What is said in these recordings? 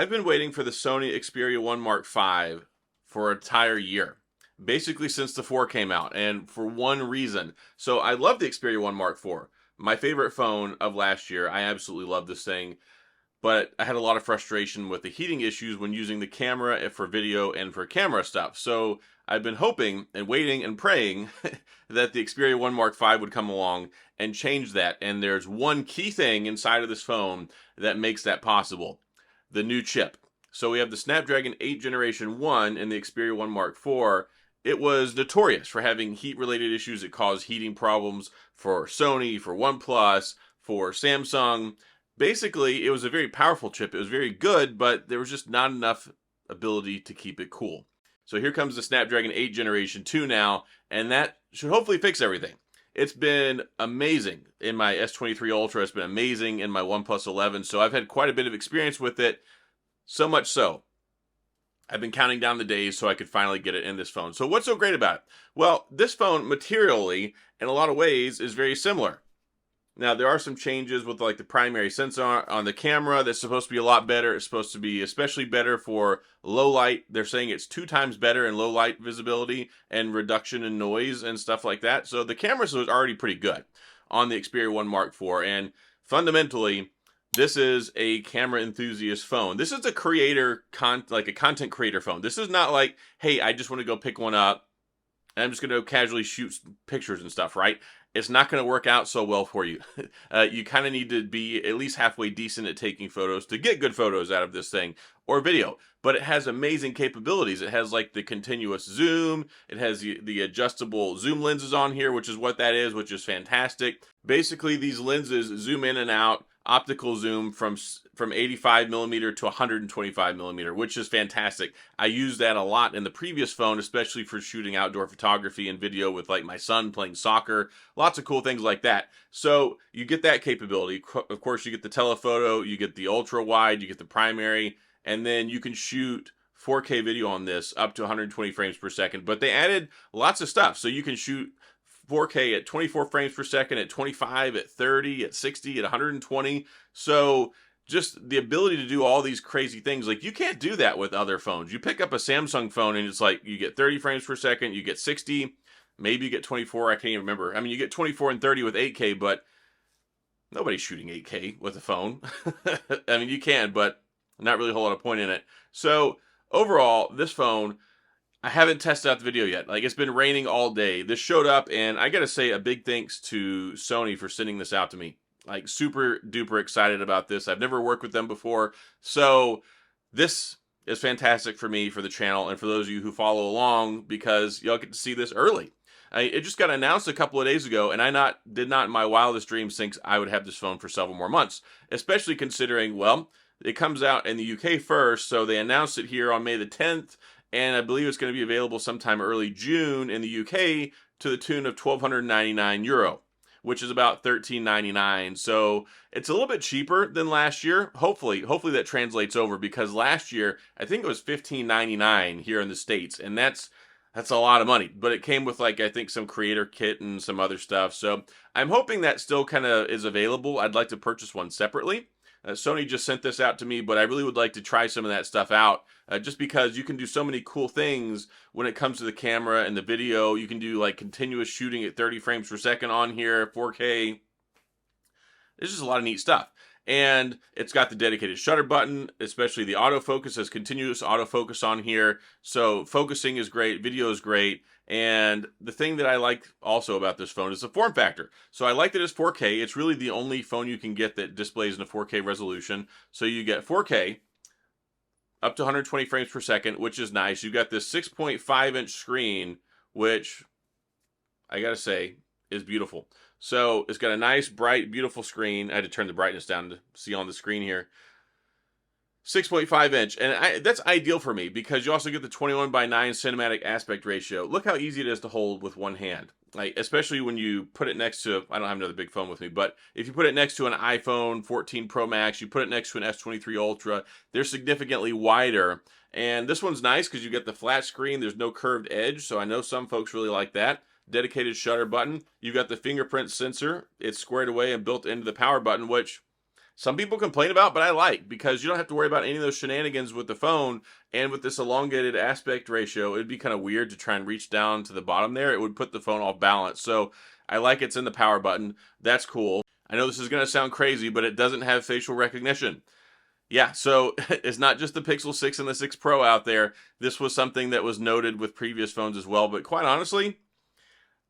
I've been waiting for the Sony Xperia 1 Mark V for an entire year, basically since the 4 came out, and for one reason. So I love the Xperia 1 Mark IV, my favorite phone of last year. I absolutely love this thing, but I had a lot of frustration with the heating issues when using the camera for video and for camera stuff. So I've been hoping and waiting and praying that the Xperia 1 Mark V would come along and change that. And there's one key thing inside of this phone that makes that possible: the new chip. So we have the Snapdragon 8 Generation 1 in the Xperia 1 Mark IV. It was notorious for having heat-related issues. It caused heating problems for Sony, for OnePlus, for Samsung. Basically, it was a very powerful chip. It was very good, but there was just not enough ability to keep it cool. So here comes the Snapdragon 8 Generation 2 now, and that should hopefully fix everything. It's been amazing in my S23 Ultra. It's been amazing in my OnePlus 11. So I've had quite a bit of experience with it. So much so, I've been counting down the days so I could finally get it in this phone. So what's so great about it? Well, this phone materially, in a lot of ways, is very similar. Now, there are some changes with like the primary sensor on the camera that's supposed to be a lot better. It's supposed to be especially better for low light. They're saying it's 2 times better in low light visibility and reduction in noise and stuff like that. So the camera was already pretty good on the Xperia 1 Mark IV. And fundamentally, this is a camera enthusiast phone. This is a creator, like a content creator phone. This is not like, hey, I just want to go pick one up and I'm just going to casually shoot pictures and stuff, right? It's not going to work out so well for you. You kind of need to be at least halfway decent at taking photos to get good photos out of this thing, or video. But it has amazing capabilities. It has like the continuous zoom. It has the adjustable zoom lenses on here, which is what that is, which is fantastic. Basically, these lenses zoom in and out, optical zoom from 85 millimeter to 125 millimeter, which is fantastic. I used that a lot in the previous phone, especially for shooting outdoor photography and video with like my son playing soccer, lots of cool things like that. So you get that capability. Of course, you get the telephoto, you get the ultra wide, you get the primary, and then you can shoot 4K video on this up to 120 frames per second. But they added lots of stuff. So you can shoot 4K at 24 frames per second, at 25, at 30, at 60, at 120. So just the ability to do all these crazy things, like you can't do that with other phones. You pick up a Samsung phone and it's like you get 30 frames per second, you get 60, maybe you get 24. I can't even remember. I mean, you get 24 and 30 with 8K, but nobody's shooting 8K with a phone. I mean, you can, but not really a whole lot of point in it. So overall, this phone, I haven't tested out the video yet. Like, it's been raining all day. This showed up, and I gotta say a big thanks to Sony for sending this out to me. Like, super duper excited about this. I've never worked with them before. So this is fantastic for me, for the channel, and for those of you who follow along, because y'all get to see this early. It just got announced a couple of days ago, and I did not in my wildest dreams think I would have this phone for several more months, especially considering, well, it comes out in the UK first, so they announced it here on May the 10th, and I believe it's going to be available sometime early June in the UK to the tune of €1,299, which is about $13.99. So it's a little bit cheaper than last year. Hopefully that translates over, because last year I think it was $15.99 here in the States, and that's a lot of money. But it came with, like, I think some creator kit and some other stuff. So I'm hoping that still kind of is available. I'd like to purchase one separately. Sony just sent this out to me, but I really would like to try some of that stuff out, just because you can do so many cool things when it comes to the camera and the video. You can do like continuous shooting at 30 frames per second on here, 4K. There's just a lot of neat stuff. And it's got the dedicated shutter button, especially the autofocus. Has continuous autofocus on here. So focusing is great, video is great. And the thing that I like also about this phone is the form factor. So I like that it's 4K. It's really the only phone you can get that displays in a 4K resolution. So you get 4K up to 120 frames per second, which is nice. You got this 6.5-inch screen, which I gotta say is beautiful. So it's got a nice, bright, beautiful screen. I had to turn the brightness down to see on the screen here. 6.5-inch, and that's ideal for me, because you also get the 21:9 cinematic aspect ratio. Look how easy it is to hold with one hand. Like, especially when you put it next to, I don't have another big phone with me, but if you put it next to an iPhone 14 Pro Max, you put it next to an S23 Ultra, they're significantly wider. And this one's nice because you get the flat screen, there's no curved edge, so I know some folks really like that. Dedicated shutter button. You got the fingerprint sensor. It's squared away and built into the power button, which some people complain about, but I like, because you don't have to worry about any of those shenanigans with the phone. And with this elongated aspect ratio, it'd be kind of weird to try and reach down to the bottom there. It would put the phone off balance. So I like it's in the power button. That's cool. I know this is going to sound crazy, but it doesn't have facial recognition. Yeah, so it's not just the Pixel 6 and the 6 Pro out there. This was something that was noted with previous phones as well. But quite honestly,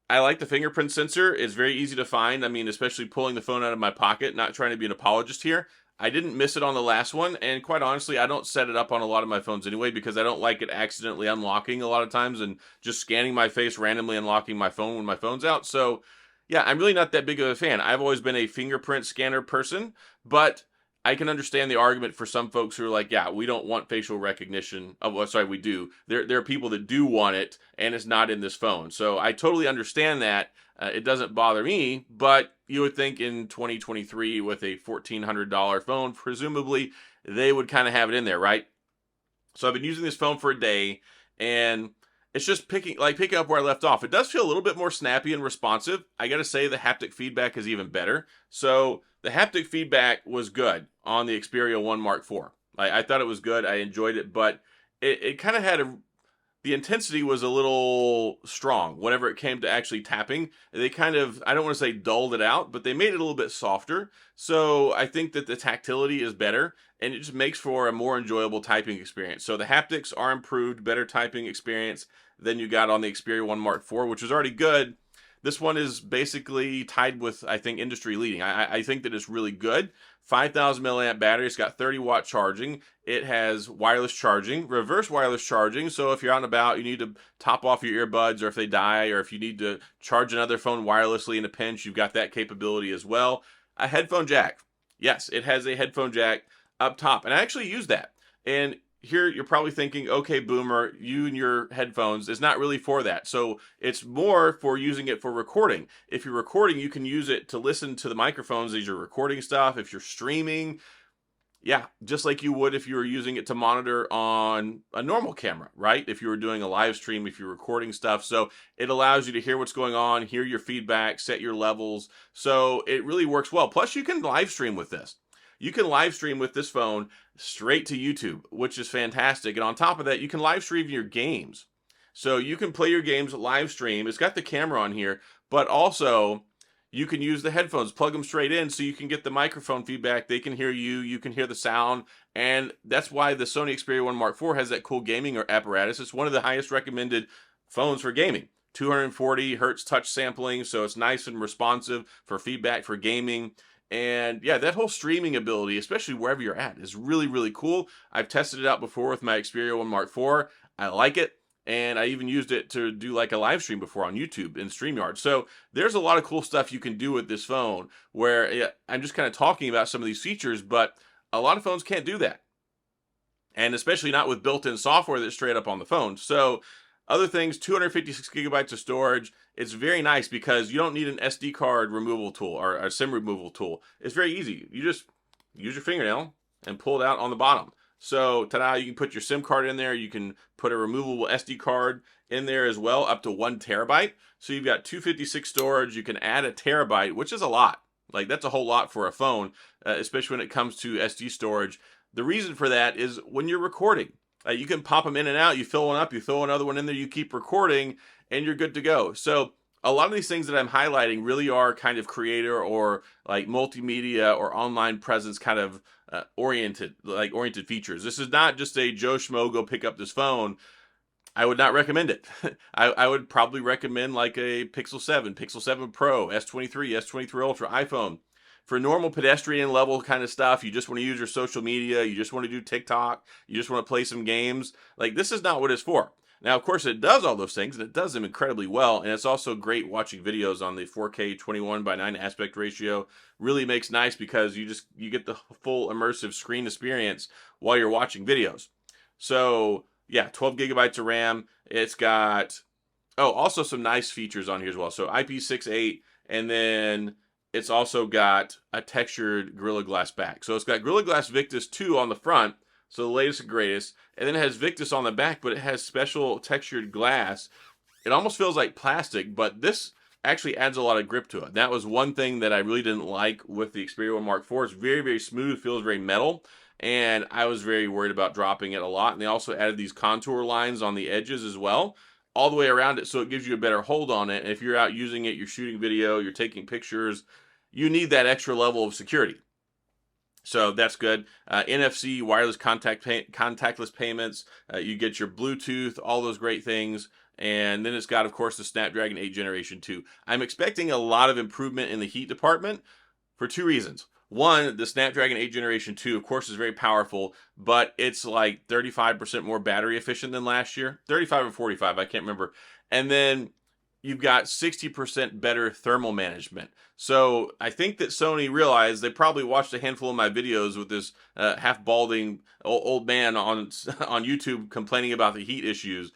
I like the fingerprint sensor. It's very easy to find. I mean, especially pulling the phone out of my pocket, not trying to be an apologist here. I didn't miss it on the last one, and quite honestly, I don't set it up on a lot of my phones anyway, because I don't like it accidentally unlocking a lot of times and just scanning my face, randomly unlocking my phone when my phone's out. So yeah, I'm really not that big of a fan. I've always been a fingerprint scanner person, but I can understand the argument for some folks who are like, yeah, we don't want facial recognition. Oh, well, sorry, we do. There are people that do want it, and it's not in this phone. So I totally understand that. It doesn't bother me, but you would think in 2023 with a $1,400 phone, presumably they would kind of have it in there, right? So I've been using this phone for a day, and it's just picking up where I left off. It does feel a little bit more snappy and responsive. I got to say the haptic feedback is even better. So the haptic feedback was good on the Xperia 1 Mark IV. I thought it was good. I enjoyed it, but it kind of had the intensity was a little strong whenever it came to actually tapping. They kind of, I don't want to say dulled it out, but they made it a little bit softer. So I think that the tactility is better, and it just makes for a more enjoyable typing experience. So the haptics are improved, better typing experience than you got on the Xperia 1 Mark IV, which was already good. This one is basically tied with, I think, industry leading. I think that it's really good. 5,000 milliamp battery. It's got 30-watt charging. It has wireless charging, reverse wireless charging. So if you're out and about, you need to top off your earbuds, or if they die, or if you need to charge another phone wirelessly in a pinch, you've got that capability as well. A headphone jack. Yes, it has a headphone jack up top, and I actually use that. And here you're probably thinking, okay, boomer, you and your headphones, it's not really for that. So it's more for using it for recording. If you're recording, you can use it to listen to the microphones as you're recording stuff. If you're streaming, yeah, just like you would if you were using it to monitor on a normal camera, right? If you were doing a live stream, if you're recording stuff. So it allows you to hear what's going on, hear your feedback, set your levels. So it really works well. Plus, you can live stream with this. You can live stream with this phone straight to YouTube, which is fantastic. And on top of that, you can live stream your games. So you can play your games live stream. It's got the camera on here, but also you can use the headphones, plug them straight in so you can get the microphone feedback. They can hear you, you can hear the sound. And that's why the Sony Xperia 1 Mark IV has that cool gaming apparatus. It's one of the highest recommended phones for gaming. 240 hertz touch sampling, so it's nice and responsive for feedback for gaming. And yeah, that whole streaming ability, especially wherever you're at, is really, really cool. I've tested it out before with my Xperia 1 Mark IV. I like it. And I even used it to do like a live stream before on YouTube in StreamYard. So there's a lot of cool stuff you can do with this phone, where yeah, I'm just kind of talking about some of these features, but a lot of phones can't do that. And especially not with built-in software that's straight up on the phone. So other things, 256 gigabytes of storage. It's very nice because you don't need an SD card removal tool or a SIM removal tool. It's very easy. You just use your fingernail and pull it out on the bottom. So, ta-da, you can put your SIM card in there. You can put a removable SD card in there as well, up to 1 terabyte. So you've got 256 storage. You can add a terabyte, which is a lot. Like, that's a whole lot for a phone, especially when it comes to SD storage. The reason for that is when you're recording. You can pop them in and out. You fill one up, you throw another one in there, you keep recording, and you're good to go. So a lot of these things that I'm highlighting really are kind of creator or like multimedia or online presence kind of oriented features. This is not just a Joe Schmo go pick up this phone. I would not recommend it. I would probably recommend like a Pixel 7, Pixel 7 Pro, S23, S23 Ultra, iPhone. For normal pedestrian level kind of stuff, you just want to use your social media, you just want to do TikTok, you just want to play some games. Like, this is not what it's for. Now, of course, it does all those things, and it does them incredibly well, and it's also great watching videos on the 4K 21:9 aspect ratio. Really makes nice because you get the full immersive screen experience while you're watching videos. So, yeah, 12 gigabytes of RAM. It's got, also some nice features on here as well. So IP68, and then it's also got a textured Gorilla Glass back. So it's got Gorilla Glass Victus 2 on the front, so the latest and greatest. And then it has Victus on the back, but it has special textured glass. It almost feels like plastic, but this actually adds a lot of grip to it. That was one thing that I really didn't like with the Xperia 1 Mark IV. It's very, very smooth, feels very metal, and I was very worried about dropping it a lot. And they also added these contour lines on the edges as well, all the way around it, so it gives you a better hold on it. And if you're out using it, you're shooting video, you're taking pictures, you need that extra level of security. So that's good. NFC, wireless contactless payments. You get your Bluetooth, all those great things. And then it's got, of course, the Snapdragon 8 Generation 2. I'm expecting a lot of improvement in the heat department for two reasons. One, the Snapdragon 8 Generation 2, of course, is very powerful, but it's like 35% more battery efficient than last year. 35 or 45, I can't remember. And then you've got 60% better thermal management. So I think that Sony realized, they probably watched a handful of my videos with this half-balding old man on YouTube complaining about the heat issues.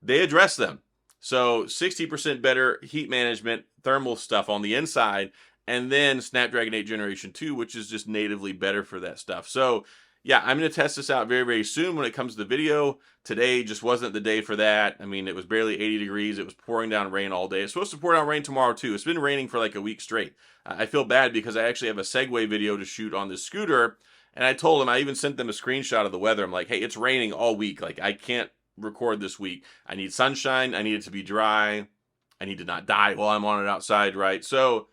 They address them. So 60% better heat management, thermal stuff on the inside, and then Snapdragon 8 Generation 2, which is just natively better for that stuff. So yeah, I'm going to test this out very, very soon when it comes to the video. Today just wasn't the day for that. I mean, it was barely 80 degrees. It was pouring down rain all day. It's supposed to pour down rain tomorrow too. It's been raining for like a week straight. I feel bad because I actually have a Segway video to shoot on this scooter, and I told them, I even sent them a screenshot of the weather. I'm like, hey, it's raining all week. Like, I can't record this week. I need sunshine. I need it to be dry. I need to not die while I'm on it outside, right? So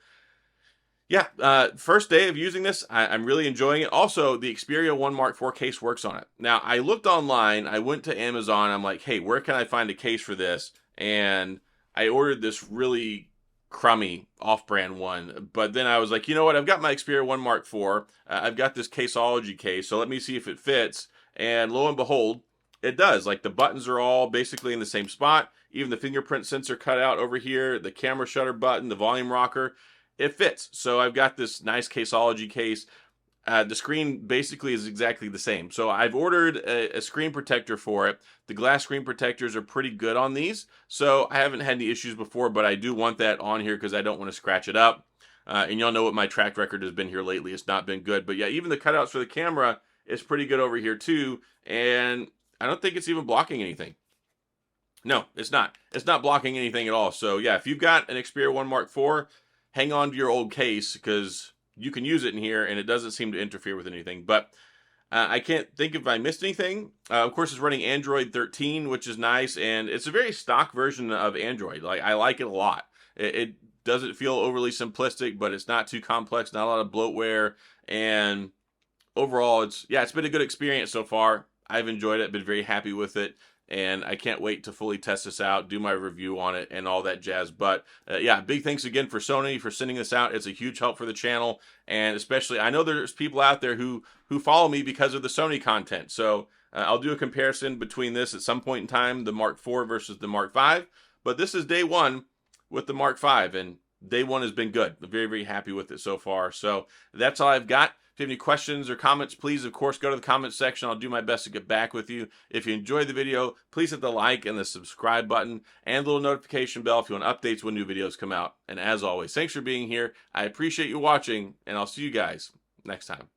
yeah, first day of using this, I'm really enjoying it. Also, the Xperia 1 Mark IV case works on it. Now, I looked online. I went to Amazon. I'm like, hey, where can I find a case for this? And I ordered this really crummy off-brand one. But then I was like, you know what? I've got my Xperia 1 Mark IV. I've got this Caseology case, so let me see if it fits. And lo and behold, it does. Like, the buttons are all basically in the same spot. Even the fingerprint sensor cut out over here, the camera shutter button, the volume rocker. It fits. So I've got this nice Caseology case. The screen basically is exactly the same. So I've ordered a screen protector for it. The glass screen protectors are pretty good on these. So I haven't had any issues before, but I do want that on here because I don't want to scratch it up. And y'all know what my track record has been here lately. It's not been good. But yeah, even the cutouts for the camera is pretty good over here too. And I don't think it's even blocking anything. No, it's not. It's not blocking anything at all. So yeah, if you've got an Xperia 1 Mark IV, hang on to your old case because you can use it in here and it doesn't seem to interfere with anything. But I can't think if I missed anything. Of course, it's running Android 13, which is nice. And it's a very stock version of Android. Like, I like it a lot. It doesn't feel overly simplistic, but it's not too complex, not a lot of bloatware. And overall, it's been a good experience so far. I've enjoyed it, been very happy with it. And I can't wait to fully test this out, do my review on it, and all that jazz. But yeah, big thanks again for Sony for sending this out. It's a huge help for the channel, and especially I know there's people out there who follow me because of the Sony content. So I'll do a comparison between this at some point in time, the Mark IV versus the Mark V. But this is day one with the Mark V, and day one has been good. I'm very, very happy with it so far. So that's all I've got. If you have any questions or comments, please, of course, go to the comments section. I'll do my best to get back with you. If you enjoyed the video, please hit the like and the subscribe button and the little notification bell if you want updates when new videos come out. And as always, thanks for being here. I appreciate you watching, and I'll see you guys next time.